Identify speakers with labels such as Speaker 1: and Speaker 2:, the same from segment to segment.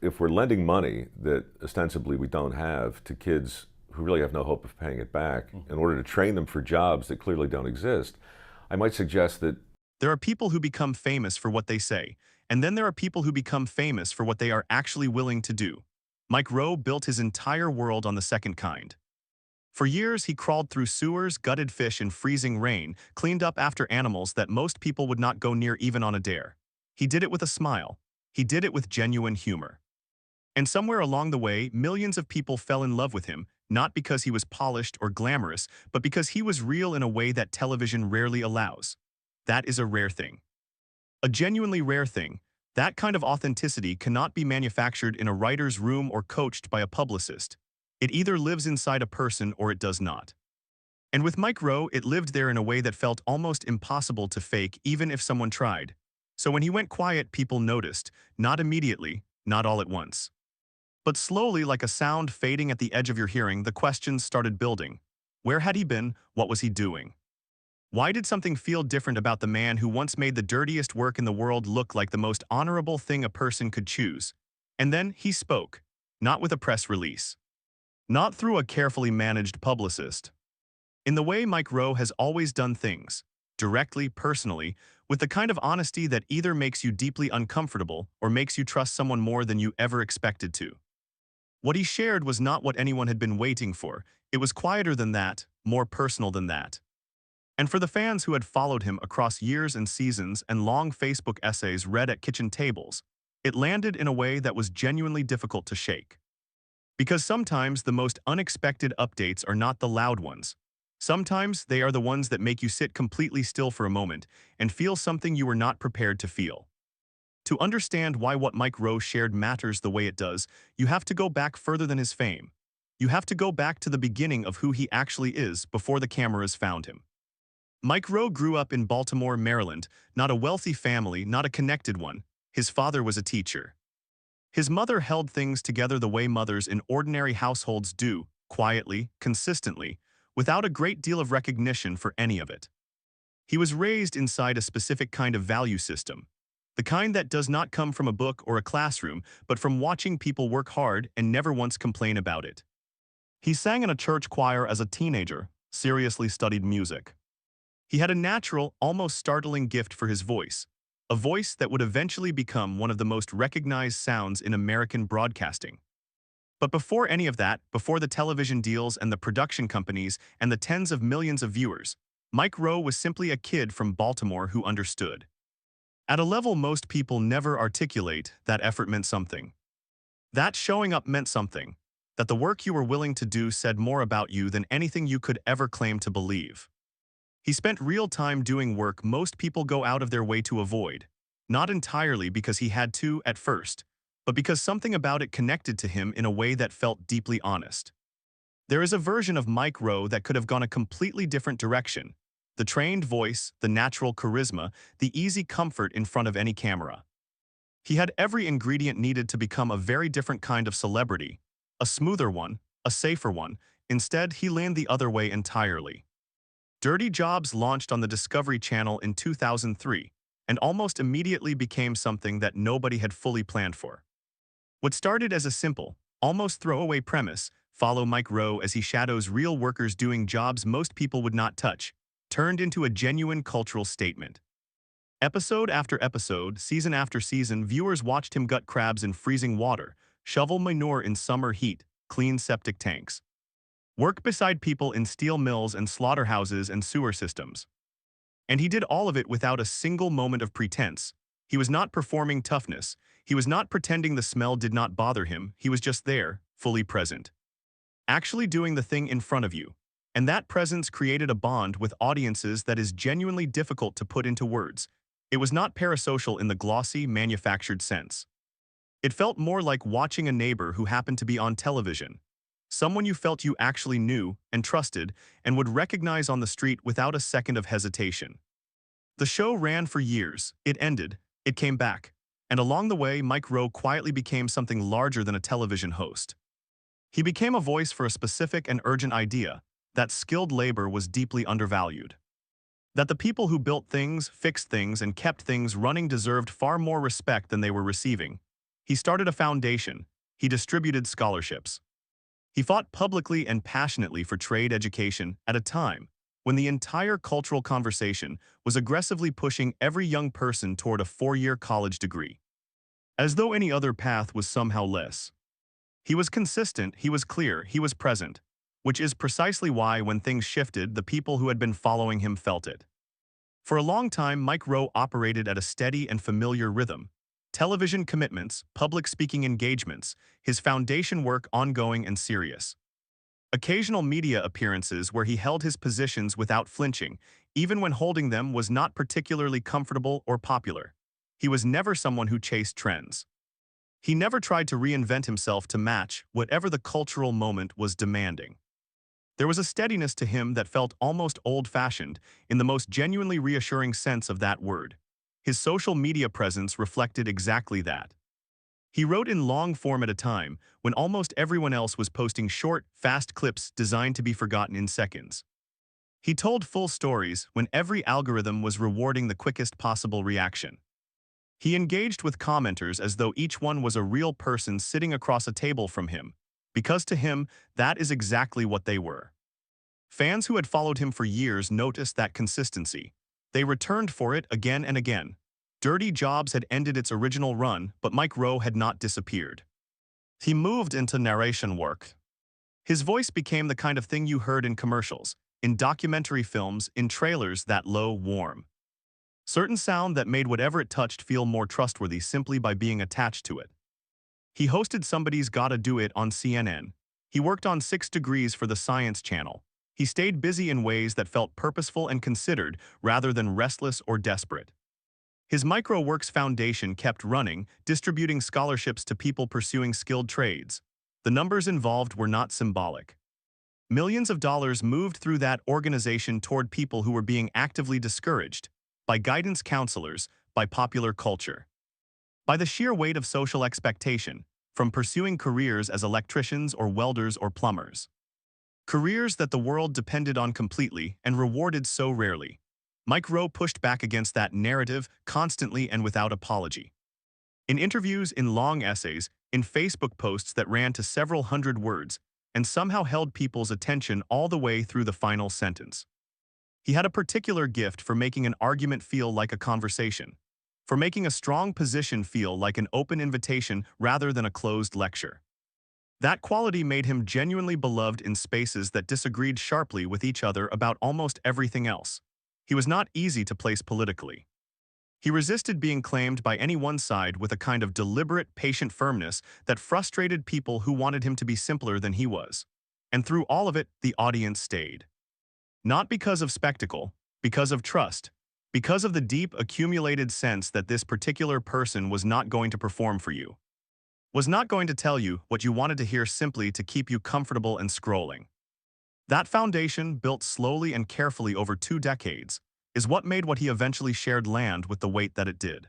Speaker 1: if we're lending money that ostensibly we don't have to kids who really have no hope of paying it back in order to train them for jobs that clearly don't exist, I might suggest that
Speaker 2: There are people who become famous for what they say, and then there are people who become famous for what they are actually willing to do. Mike Rowe built his entire world on the second kind. For years, he crawled through sewers, gutted fish in freezing rain, cleaned up after animals that most people would not go near even on a dare. He did it with a smile. He did it with genuine humor. And somewhere along the way, millions of people fell in love with him, not because he was polished or glamorous, but because he was real in a way that television rarely allows. That is a rare thing. A genuinely rare thing. That kind of authenticity cannot be manufactured in a writer's room or coached by a publicist. It either lives inside a person or it does not. And with Mike Rowe, it lived there in a way that felt almost impossible to fake even if someone tried. So when he went quiet, people noticed, not immediately, not all at once. But slowly, like a sound fading at the edge of your hearing, the questions started building. Where had he been? What was he doing? Why did something feel different about the man who once made the dirtiest work in the world look like the most honorable thing a person could choose? And then he spoke, not with a press release, not through a carefully managed publicist. In the way Mike Rowe has always done things, directly, personally, with the kind of honesty that either makes you deeply uncomfortable or makes you trust someone more than you ever expected to. What he shared was not what anyone had been waiting for. It was quieter than that, more personal than that. And for the fans who had followed him across years and seasons and long Facebook essays read at kitchen tables, it landed in a way that was genuinely difficult to shake. Because sometimes the most unexpected updates are not the loud ones. Sometimes they are the ones that make you sit completely still for a moment and feel something you were not prepared to feel. To understand why what Mike Rowe shared matters the way it does, you have to go back further than his fame. You have to go back to the beginning of who he actually is before the cameras found him. Mike Rowe grew up in Baltimore, Maryland, not a wealthy family, not a connected one. His father was a teacher. His mother held things together the way mothers in ordinary households do, quietly, consistently, without a great deal of recognition for any of it. He was raised inside a specific kind of value system, the kind that does not come from a book or a classroom, but from watching people work hard and never once complain about it. He sang in a church choir as a teenager, seriously studied music. He had a natural, almost startling gift for his voice, a voice that would eventually become one of the most recognized sounds in American broadcasting. But before any of that, before the television deals and the production companies and the tens of millions of viewers, Mike Rowe was simply a kid from Baltimore who understood. At a level most people never articulate, that effort meant something. That showing up meant something. That the work you were willing to do said more about you than anything you could ever claim to believe. He spent real time doing work most people go out of their way to avoid, not entirely because he had to at first, but because something about it connected to him in a way that felt deeply honest. There is a version of Mike Rowe that could have gone a completely different direction. The trained voice, the natural charisma, the easy comfort in front of any camera. He had every ingredient needed to become a very different kind of celebrity, a smoother one, a safer one. Instead, he leaned the other way entirely. Dirty Jobs launched on the Discovery Channel in 2003 and almost immediately became something that nobody had fully planned for. What started as a simple, almost throwaway premise, follow Mike Rowe as he shadows real workers doing jobs most people would not touch, turned into a genuine cultural statement. Episode after episode, season after season, viewers watched him gut crabs in freezing water, shovel manure in summer heat, clean septic tanks, work beside people in steel mills and slaughterhouses and sewer systems. And he did all of it without a single moment of pretense. He was not performing toughness. He was not pretending the smell did not bother him. He was just there, fully present. Actually doing the thing in front of you. And that presence created a bond with audiences that is genuinely difficult to put into words. It was not parasocial in the glossy, manufactured sense. It felt more like watching a neighbor who happened to be on television. Someone you felt you actually knew and trusted and would recognize on the street without a second of hesitation. The show ran for years, it ended, it came back, and along the way Mike Rowe quietly became something larger than a television host. He became a voice for a specific and urgent idea, that skilled labor was deeply undervalued. That the people who built things, fixed things, and kept things running deserved far more respect than they were receiving. He started a foundation. He distributed scholarships. He fought publicly and passionately for trade education at a time when the entire cultural conversation was aggressively pushing every young person toward a four-year college degree, as though any other path was somehow less. He was consistent, he was clear, he was present, which is precisely why when things shifted, the people who had been following him felt it. For a long time, Mike Rowe operated at a steady and familiar rhythm. Television commitments, public speaking engagements, his foundation work ongoing and serious. Occasional media appearances where he held his positions without flinching, even when holding them was not particularly comfortable or popular. He was never someone who chased trends. He never tried to reinvent himself to match whatever the cultural moment was demanding. There was a steadiness to him that felt almost old-fashioned in the most genuinely reassuring sense of that word. His social media presence reflected exactly that. He wrote in long form at a time when almost everyone else was posting short, fast clips designed to be forgotten in seconds. He told full stories when every algorithm was rewarding the quickest possible reaction. He engaged with commenters as though each one was a real person sitting across a table from him, because to him, that is exactly what they were. Fans who had followed him for years noticed that consistency. They returned for it again and again. Dirty Jobs had ended its original run, but Mike Rowe had not disappeared. He moved into narration work. His voice became the kind of thing you heard in commercials, in documentary films, in trailers, that low, warm, certain sound that made whatever it touched feel more trustworthy simply by being attached to it. He hosted Somebody's Gotta Do It on CNN. He worked on 6 Degrees for the Science Channel. He stayed busy in ways that felt purposeful and considered rather than restless or desperate. His MicroWorks Foundation kept running, distributing scholarships to people pursuing skilled trades. The numbers involved were not symbolic. Millions of dollars moved through that organization toward people who were being actively discouraged by guidance counselors, by popular culture, by the sheer weight of social expectation, from pursuing careers as electricians or welders or plumbers. Careers that the world depended on completely and rewarded so rarely. Mike Rowe pushed back against that narrative constantly and without apology. In interviews, in long essays, in Facebook posts that ran to several hundred words, and somehow held people's attention all the way through the final sentence. He had a particular gift for making an argument feel like a conversation, for making a strong position feel like an open invitation rather than a closed lecture. That quality made him genuinely beloved in spaces that disagreed sharply with each other about almost everything else. He was not easy to place politically. He resisted being claimed by any one side with a kind of deliberate, patient firmness that frustrated people who wanted him to be simpler than he was. And through all of it, the audience stayed. Not because of spectacle, because of trust, because of the deep accumulated sense that this particular person was not going to perform for you, was not going to tell you what you wanted to hear simply to keep you comfortable and scrolling. That foundation, built slowly and carefully over 2 decades, is what made what he eventually shared land with the weight that it did.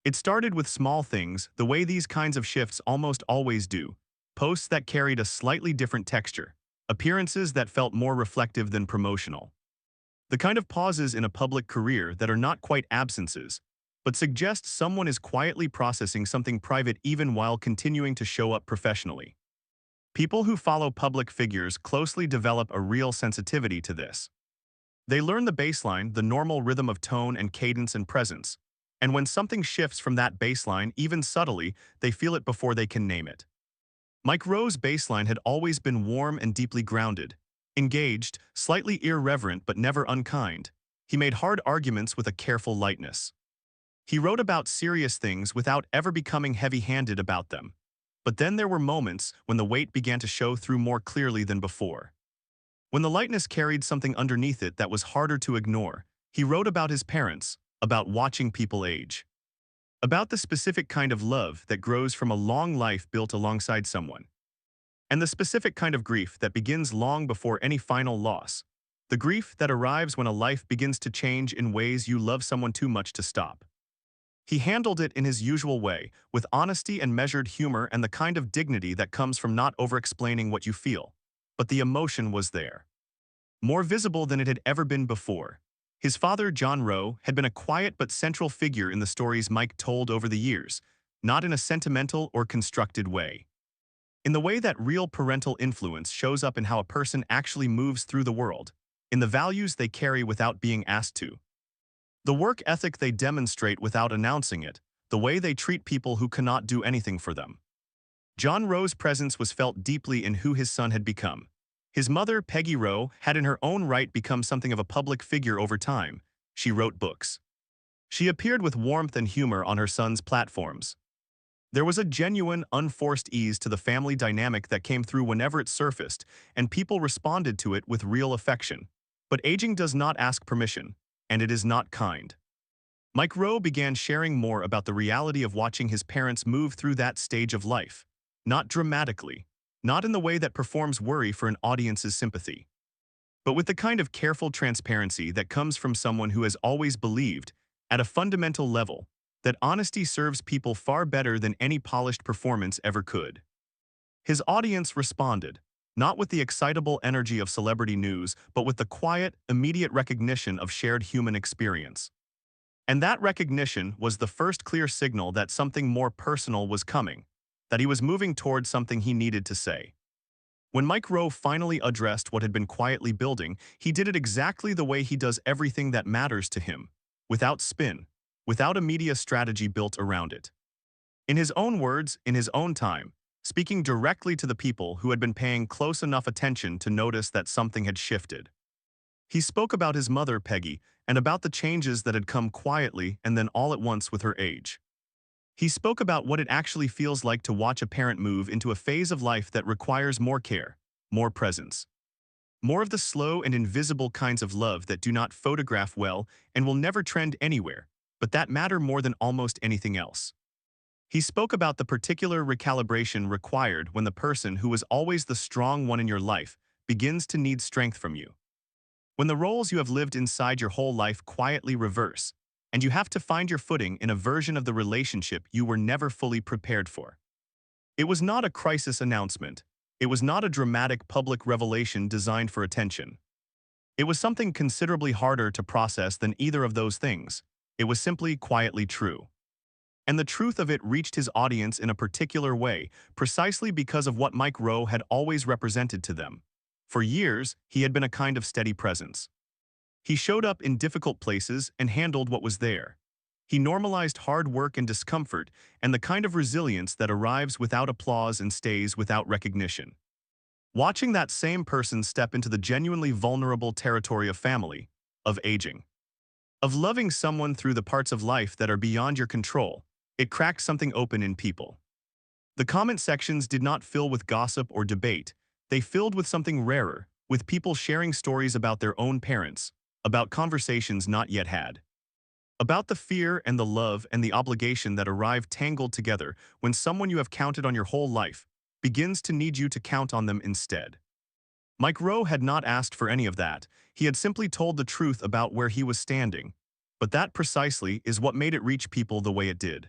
Speaker 2: It started with small things, the way these kinds of shifts almost always do, posts that carried a slightly different texture, appearances that felt more reflective than promotional. The kind of pauses in a public career that are not quite absences, but suggest someone is quietly processing something private even while continuing to show up professionally. People who follow public figures closely develop a real sensitivity to this. They learn the baseline, the normal rhythm of tone and cadence and presence, and when something shifts from that baseline, even subtly, they feel it before they can name it. Mike Rowe's baseline had always been warm and deeply grounded, engaged, slightly irreverent but never unkind. He made hard arguments with a careful lightness. He wrote about serious things without ever becoming heavy-handed about them. But then there were moments when the weight began to show through more clearly than before. When the lightness carried something underneath it that was harder to ignore, he wrote about his parents, about watching people age, about the specific kind of love that grows from a long life built alongside someone, and the specific kind of grief that begins long before any final loss, the grief that arrives when a life begins to change in ways you love someone too much to stop. He handled it in his usual way, with honesty and measured humor and the kind of dignity that comes from not over-explaining what you feel. But the emotion was there, more visible than it had ever been before. His father, John Rowe, had been a quiet but central figure in the stories Mike told over the years, not in a sentimental or constructed way. In the way that real parental influence shows up in how a person actually moves through the world, in the values they carry without being asked to, the work ethic they demonstrate without announcing it, the way they treat people who cannot do anything for them. John Rowe's presence was felt deeply in who his son had become. His mother, Peggy Rowe, had in her own right become something of a public figure over time. She wrote books. She appeared with warmth and humor on her son's platforms. There was a genuine, unforced ease to the family dynamic that came through whenever it surfaced, and people responded to it with real affection. But aging does not ask permission, and it is not kind. Mike Rowe began sharing more about the reality of watching his parents move through that stage of life. Not dramatically, not in the way that performs worry for an audience's sympathy, but with the kind of careful transparency that comes from someone who has always believed, at a fundamental level, that honesty serves people far better than any polished performance ever could. His audience responded, not with the excitable energy of celebrity news, but with the quiet, immediate recognition of shared human experience. And that recognition was the first clear signal that something more personal was coming, that he was moving towards something he needed to say. When Mike Rowe finally addressed what had been quietly building, he did it exactly the way he does everything that matters to him, without spin, without a media strategy built around it. In his own words, in his own time, speaking directly to the people who had been paying close enough attention to notice that something had shifted. He spoke about his mother, Peggy, and about the changes that had come quietly and then all at once with her age. He spoke about what it actually feels like to watch a parent move into a phase of life that requires more care, more presence. More of the slow and invisible kinds of love that do not photograph well and will never trend anywhere, but that matter more than almost anything else. He spoke about the particular recalibration required when the person who was always the strong one in your life begins to need strength from you. When the roles you have lived inside your whole life quietly reverse, and you have to find your footing in a version of the relationship you were never fully prepared for. It was not a crisis announcement. It was not a dramatic public revelation designed for attention. It was something considerably harder to process than either of those things. It was simply quietly true. And the truth of it reached his audience in a particular way, precisely because of what Mike Rowe had always represented to them. For years, he had been a kind of steady presence. He showed up in difficult places and handled what was there. He normalized hard work and discomfort and the kind of resilience that arrives without applause and stays without recognition. Watching that same person step into the genuinely vulnerable territory of family, of aging, of loving someone through the parts of life that are beyond your control, it cracked something open in people. The comment sections did not fill with gossip or debate. They filled with something rarer, with people sharing stories about their own parents, about conversations not yet had, about the fear and the love and the obligation that arrive tangled together when someone you have counted on your whole life begins to need you to count on them instead. Mike Rowe had not asked for any of that. He had simply told the truth about where he was standing. But that precisely is what made it reach people the way it did.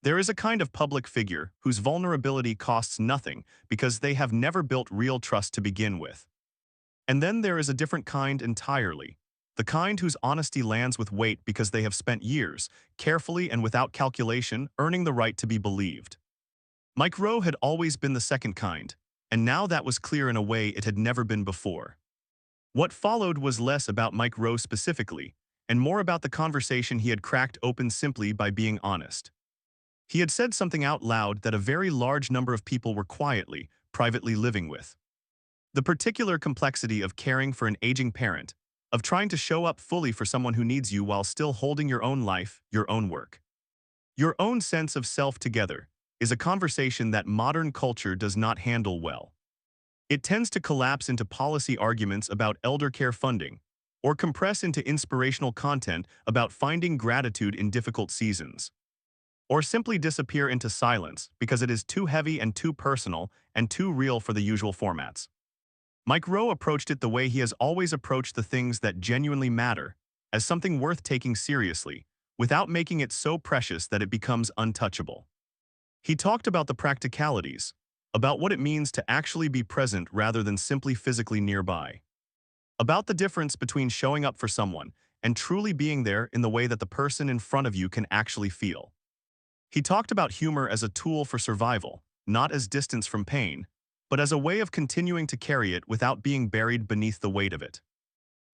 Speaker 2: There is a kind of public figure whose vulnerability costs nothing because they have never built real trust to begin with. And then there is a different kind entirely. The kind whose honesty lands with weight because they have spent years, carefully and without calculation, earning the right to be believed. Mike Rowe had always been the second kind, and now that was clear in a way it had never been before. What followed was less about Mike Rowe specifically, and more about the conversation he had cracked open simply by being honest. He had said something out loud that a very large number of people were quietly, privately living with. The particular complexity of caring for an aging parent, of trying to show up fully for someone who needs you while still holding your own life, your own work, your own sense of self together, is a conversation that modern culture does not handle well. It tends to collapse into policy arguments about elder care funding, or compress into inspirational content about finding gratitude in difficult seasons, or simply disappear into silence because it is too heavy and too personal and too real for the usual formats. Mike Rowe approached it the way he has always approached the things that genuinely matter, as something worth taking seriously, without making it so precious that it becomes untouchable. He talked about the practicalities, about what it means to actually be present rather than simply physically nearby, about the difference between showing up for someone and truly being there in the way that the person in front of you can actually feel. He talked about humor as a tool for survival, not as distance from pain, but as a way of continuing to carry it without being buried beneath the weight of it.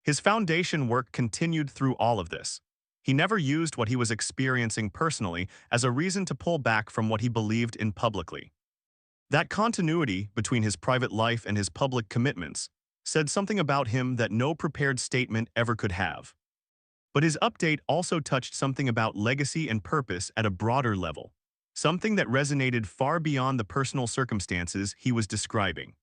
Speaker 2: His foundation work continued through all of this. He never used what he was experiencing personally as a reason to pull back from what he believed in publicly. That continuity between his private life and his public commitments said something about him that no prepared statement ever could have. But his update also touched something about legacy and purpose at a broader level, something that resonated far beyond the personal circumstances he was describing.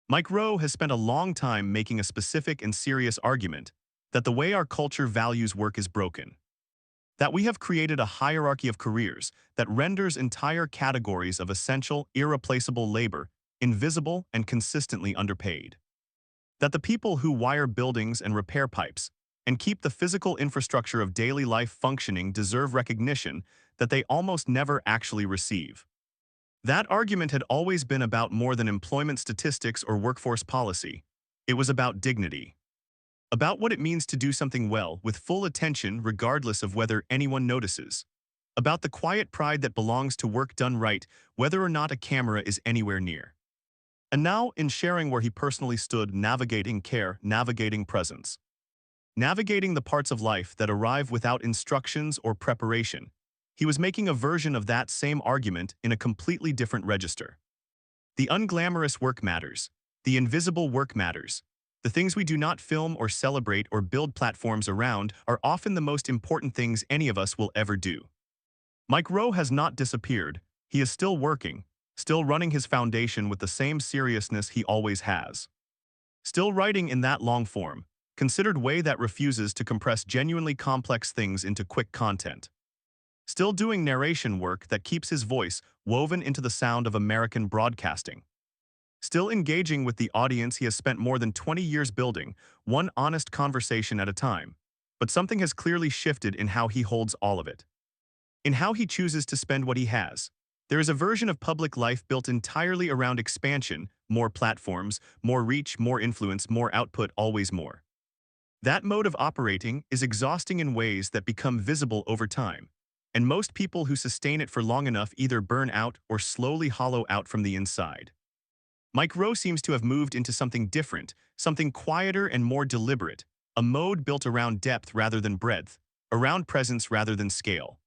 Speaker 2: Mike Rowe has spent a long time making a specific and serious argument that the way our culture values work is broken. That we have created a hierarchy of careers that renders entire categories of essential, irreplaceable labor invisible and consistently underpaid. That the people who wire buildings and repair pipes and keep the physical infrastructure of daily life functioning deserve recognition that they almost never actually receive. That argument had always been about more than employment statistics or workforce policy. It was about dignity. About what it means to do something well with full attention regardless of whether anyone notices. About the quiet pride that belongs to work done right whether or not a camera is anywhere near. And now, in sharing where he personally stood navigating care, navigating presence. Navigating the parts of life that arrive without instructions or preparation, he was making a version of that same argument in a completely different register. The unglamorous work matters. The invisible work matters. The things we do not film or celebrate or build platforms around are often the most important things any of us will ever do. Mike Rowe has not disappeared. He is still working, still running his foundation with the same seriousness he always has. Still writing in that long form, considered way that refuses to compress genuinely complex things into quick content. Still doing narration work that keeps his voice woven into the sound of American broadcasting. Still engaging with the audience he has spent more than 20 years building, one honest conversation at a time. But something has clearly shifted in how he holds all of it. In how he chooses to spend what he has. There is a version of public life built entirely around expansion, more platforms, more reach, more influence, more output, always more. That mode of operating is exhausting in ways that become visible over time. And most people who sustain it for long enough either burn out or slowly hollow out from the inside. Mike Rowe seems to have moved into something different, something quieter and more deliberate, a mode built around depth rather than breadth, around presence rather than scale.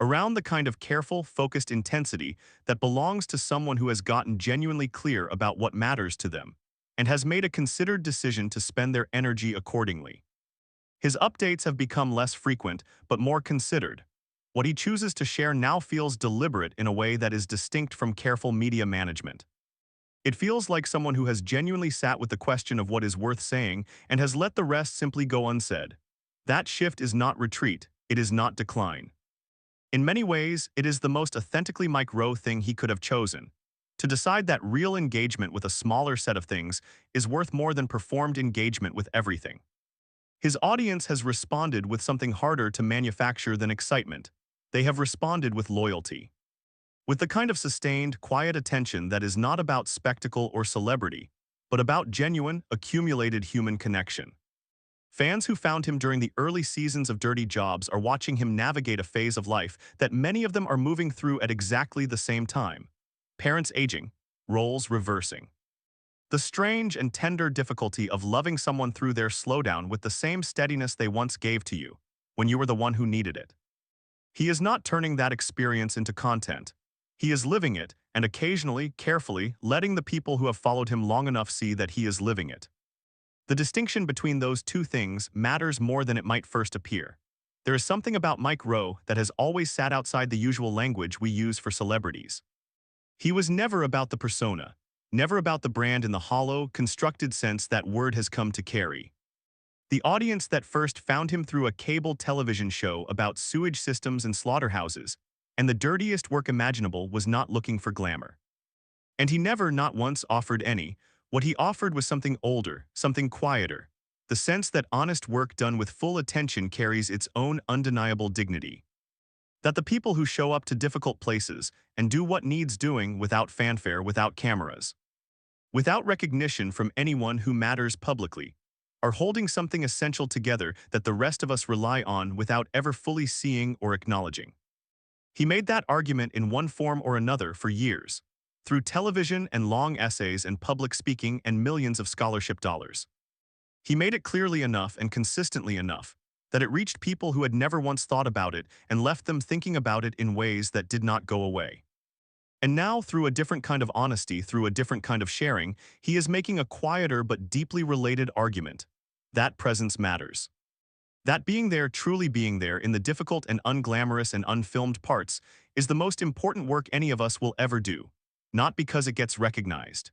Speaker 2: Around the kind of careful, focused intensity that belongs to someone who has gotten genuinely clear about what matters to them, and has made a considered decision to spend their energy accordingly. His updates have become less frequent, but more considered. What he chooses to share now feels deliberate in a way that is distinct from careful media management. It feels like someone who has genuinely sat with the question of what is worth saying and has let the rest simply go unsaid. That shift is not retreat, it is not decline. In many ways, it is the most authentically Mike Rowe thing he could have chosen. To decide that real engagement with a smaller set of things is worth more than performed engagement with everything. His audience has responded with something harder to manufacture than excitement. They have responded with loyalty. With the kind of sustained, quiet attention that is not about spectacle or celebrity, but about genuine, accumulated human connection. Fans who found him during the early seasons of Dirty Jobs are watching him navigate a phase of life that many of them are moving through at exactly the same time. Parents aging, roles reversing. The strange and tender difficulty of loving someone through their slowdown with the same steadiness they once gave to you, when you were the one who needed it. He is not turning that experience into content. He is living it, and occasionally, carefully, letting the people who have followed him long enough see that he is living it. The distinction between those two things matters more than it might first appear. There is something about Mike Rowe that has always sat outside the usual language we use for celebrities. He was never about the persona, never about the brand in the hollow, constructed sense that word has come to carry. The audience that first found him through a cable television show about sewage systems and slaughterhouses, and the dirtiest work imaginable, was not looking for glamour. And he never, not once, offered any. What he offered was something older, something quieter, the sense that honest work done with full attention carries its own undeniable dignity. That the people who show up to difficult places and do what needs doing without fanfare, without cameras, without recognition from anyone who matters publicly, are holding something essential together that the rest of us rely on without ever fully seeing or acknowledging. He made that argument in one form or another for years, through television and long essays and public speaking and millions of scholarship dollars. He made it clearly enough and consistently enough that it reached people who had never once thought about it and left them thinking about it in ways that did not go away. And now, through a different kind of honesty, through a different kind of sharing, he is making a quieter but deeply related argument. That presence matters. That being there, truly being there in the difficult and unglamorous and unfilmed parts, is the most important work any of us will ever do. Not because it gets recognized.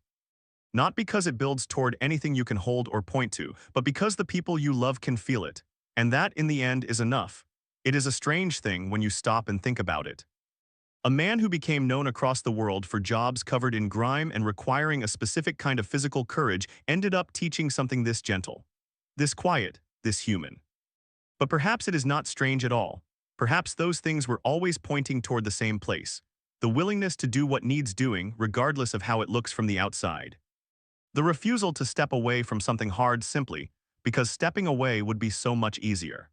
Speaker 2: Not because it builds toward anything you can hold or point to, but because the people you love can feel it. And that, in the end, is enough. It is a strange thing when you stop and think about it. A man who became known across the world for jobs covered in grime and requiring a specific kind of physical courage ended up teaching something this gentle, this quiet, this human. But perhaps it is not strange at all. Perhaps those things were always pointing toward the same place, the willingness to do what needs doing regardless of how it looks from the outside. The refusal to step away from something hard simply because stepping away would be so much easier.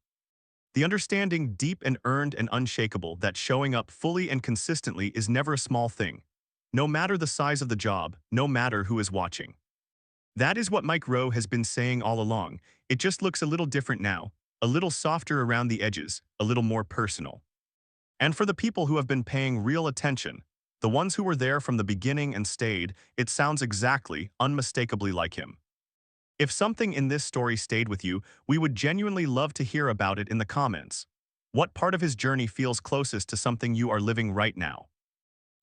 Speaker 2: The understanding, deep and earned and unshakable, that showing up fully and consistently is never a small thing, no matter the size of the job, no matter who is watching. That is what Mike Rowe has been saying all along. It just looks a little different now, a little softer around the edges, a little more personal. And for the people who have been paying real attention, the ones who were there from the beginning and stayed, it sounds exactly, unmistakably like him. If something in this story stayed with you, we would genuinely love to hear about it in the comments. What part of his journey feels closest to something you are living right now?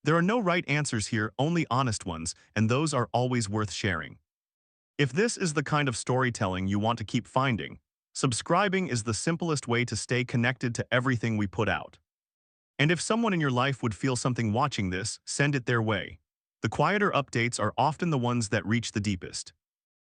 Speaker 2: There are no right answers here, only honest ones, and those are always worth sharing. If this is the kind of storytelling you want to keep finding, subscribing is the simplest way to stay connected to everything we put out. And if someone in your life would feel something watching this, send it their way. The quieter updates are often the ones that reach the deepest.